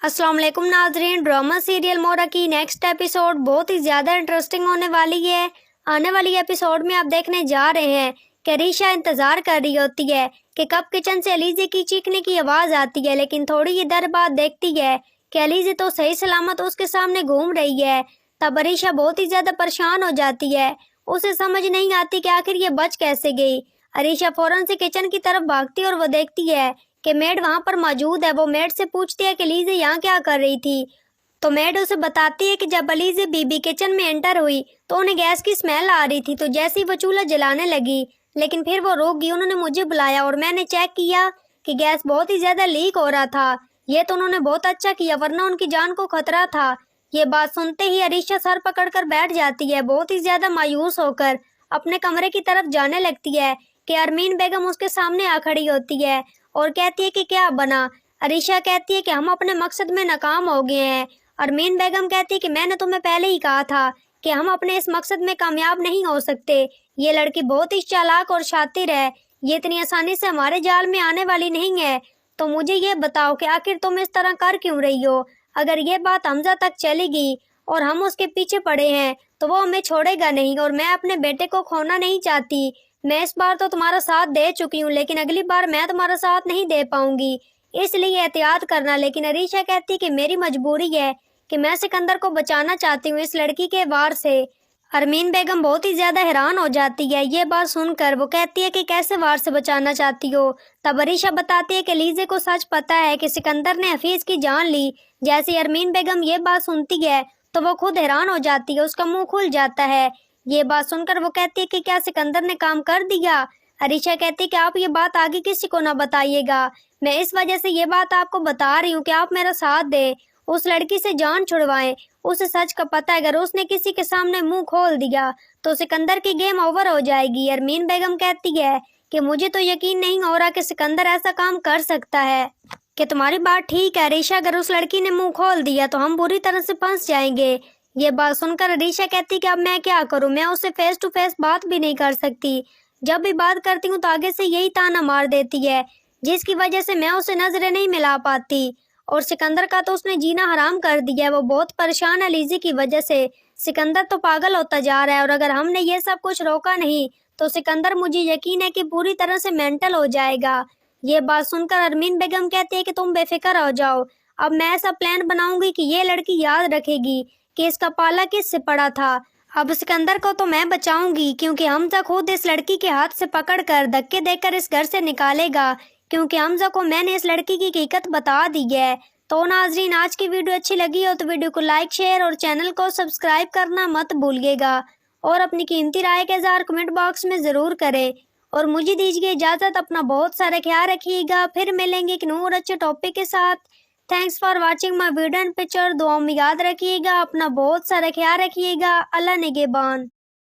अस्सलाम वालेकुम नाज़रीन, ड्रामा सीरियल मोरा की नेक्स्ट एपिसोड बहुत ही ज़्यादा इंटरेस्टिंग होने वाली है। आने वाली एपिसोड में आप देखने जा रहे हैं कि अरीशा इंतज़ार कर रही होती है कि कब किचन से अलीज़े की चीखने की आवाज़ आती है, लेकिन थोड़ी ही देर बाद देखती है कि अलीज़े तो सही सलामत उसके सामने घूम रही है। तब अरीशा बहुत ही ज़्यादा परेशान हो जाती है। उसे समझ नहीं आती कि आखिर ये बच कैसे गई। अरीशा फौरन से किचन की तरफ भागती है और वो देखती है कि मेड वहाँ पर मौजूद है। वो मेड से पूछती है कि अलीज़े यहाँ क्या कर रही थी, तो मेड उसे बताती है कि जब अलीज़े बीबी किचन में एंटर हुई तो उन्हें गैस की स्मेल आ रही थी, तो जैसे ही वो चूल्हा जलाने लगी लेकिन फिर वो रुक गई। उन्होंने मुझे बुलाया और मैंने चेक किया कि गैस बहुत ही ज़्यादा लीक हो रहा था। ये तो उन्होंने बहुत अच्छा किया, वरना उनकी जान को खतरा था। ये बात सुनते ही अरीशा सर पकड़कर बैठ जाती है, बहुत ही ज़्यादा मायूस होकर अपने कमरे की तरफ जाने लगती है कि अरमीन बेगम उसके सामने आ खड़ी होती है और कहती है कि क्या बना। अरीशा कहती है कि हम अपने मकसद में नाकाम हो गए हैं। अरमीन बेगम कहती है कि मैंने तुम्हें पहले ही कहा था कि हम अपने इस मकसद में कामयाब नहीं हो सकते। ये लड़की बहुत ही चालाक और शातिर है, ये इतनी आसानी से हमारे जाल में आने वाली नहीं है। तो मुझे ये बताओ कि आखिर तुम इस तरह कर क्यों रही हो। अगर ये बात हमजा तक चलेगी और हम उसके पीछे पड़े हैं तो वो हमें छोड़ेगा नहीं, और मैं अपने बेटे को खोना नहीं चाहती। मैं इस बार तो तुम्हारा साथ दे चुकी हूँ, लेकिन अगली बार मैं तुम्हारा साथ नहीं दे पाऊंगी, इसलिए एहतियात करना। लेकिन अरीशा कहती कि मेरी मजबूरी है कि मैं सिकंदर को बचाना चाहती हूँ इस लड़की के वार से। अरमीन बेगम बहुत ही ज्यादा हैरान हो जाती है ये बात सुनकर। वो कहती है कि कैसे वार से बचाना चाहती हो। तब अरीशा बताती है कि अलीज़े को सच पता है कि सिकंदर ने हफीज की जान ली। जैसे अरमीन बेगम ये बात सुनती है तो वो खुद हैरान हो जाती है, उसका मुंह खुल जाता है। ये बात सुनकर वो कहती है कि क्या सिकंदर ने काम कर दिया। अरीशा कहती है कि आप ये बात आगे किसी को ना बताइएगा, मैं इस वजह से ये बात आपको बता रही हूँ कि आप मेरा साथ दें, उस लड़की से जान छुड़वाएं। उसे सच का पता है, अगर उसने किसी के सामने मुंह खोल दिया तो सिकंदर की गेम ओवर हो जाएगी। अरमीन बेगम कहती है कि मुझे तो यकीन नहीं हो रहा कि सिकंदर ऐसा काम कर सकता है। कि तुम्हारी बात ठीक है अरीशा, अगर उस लड़की ने मुंह खोल दिया तो हम बुरी तरह से फंस जाएंगे। ये बात सुनकर अरीशा कहती कि अब मैं क्या करूं, मैं उससे फेस टू फेस बात भी नहीं कर सकती। जब भी बात करती हूँ तो आगे से यही ताना मार देती है, जिसकी वजह से मैं उसे नजरें नहीं मिला पाती। और सिकंदर का तो उसने जीना हराम कर दिया है, वो बहुत परेशान है लीजी की वजह से। सिकंदर तो पागल होता जा रहा है, और अगर हमने ये सब कुछ रोका नहीं तो सिकंदर, मुझे यकीन है कि पूरी तरह से मेंटल हो जाएगा। ये बात सुनकर अरमीन बेगम कहती है कि तुम बेफिक्र हो जाओ, अब मैं ऐसा प्लान बनाऊंगी कि ये लड़की याद रखेगी कि इसका पाला किससे पड़ा था। अब सिकंदर को तो मैं बचाऊंगी, क्योंकि हमजा खुद इस लड़की के हाथ से पकड़कर धक्के देकर इस घर से निकालेगा, क्योंकि हमजा को मैंने इस लड़की की हकीकत बता दी है। तो नाजरीन, आज की वीडियो अच्छी लगी हो तो वीडियो को लाइक, शेयर और चैनल को सब्सक्राइब करना मत भूलिएगा, और अपनी कीमती राय का इज़हार कमेंट बॉक्स में ज़रूर करें। और मुझे दीजिए इजाज़त, अपना बहुत सारा ख्याल रखिएगा। फिर मिलेंगे एक नूर अच्छे टॉपिक के साथ। Thanks for watching my video and picture. दुआ में याद रखिएगा, अपना बहुत सारा ख्याल रखिएगा। अल्लाह निगहबान।